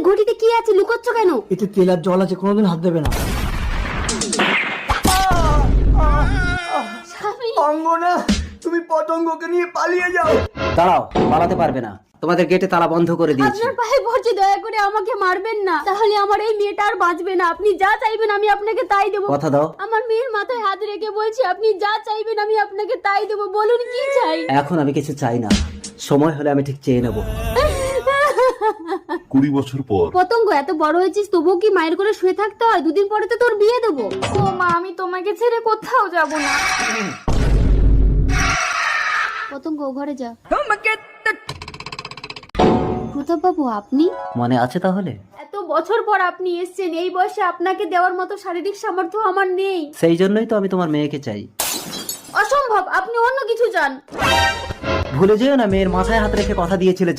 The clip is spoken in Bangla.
ঘটিতে কি আছে, লুকোচ্ছ কেন? এতে তেল আর জল আছে, কোনোদিন হাত দেবে না। স্বামী, অঙ্গনা, তুমি পতঙ্গকে নিয়ে পালিয়ে যাও। দাঁড়াও, পালাতে পারবে না, তোমাদের গেটে তালা বন্ধ করে দিয়েছি। আপনার পায়ে পড়ছি, দয়া করে আমাকে মারবেন না, তাহলে আমার এই মেয়েটা আর বাঁচবে না। আপনি যা চাইবেন আমি আপনাকে তাই দেবো। কথা দাও। আমার মেয়ের মাথায় হাত রেখে বলছি, আপনি যা চাইবেন আমি আপনাকে তাই দেবো। বলুন কি চাই? এখন আমি কিছু চাই না, সময় হলে আমি ঠিক চেয়ে নেব। 20 বছর পর। পতঙ্গ, এত বড় হয়েছিস তবুও কি মায়ের করে শুয়ে থাকতে হয়? দুদিন পরে তো তোর বিয়ে দেবো। ও মা, আমি তোমাকে ছেড়ে কোথাও যাব না। পতঙ্গ, ঘরে যা। প্রতাপ বাবু, আপনি? মনে আছে তাহলে? এত বছর পর আপনি এসেছেন, এই বয়সে আপনাকে দেওয়ার মতো শারীরিক সামর্থ্য আমার নেই। সেই জন্যই তো আমি তোমার মেয়েকে চাই। অসম্ভব, আপনি অন্য কিছু চান। ভুলে যেও না, মেয়ের মাথায় হাত রেখে কথা দিয়েছিলে।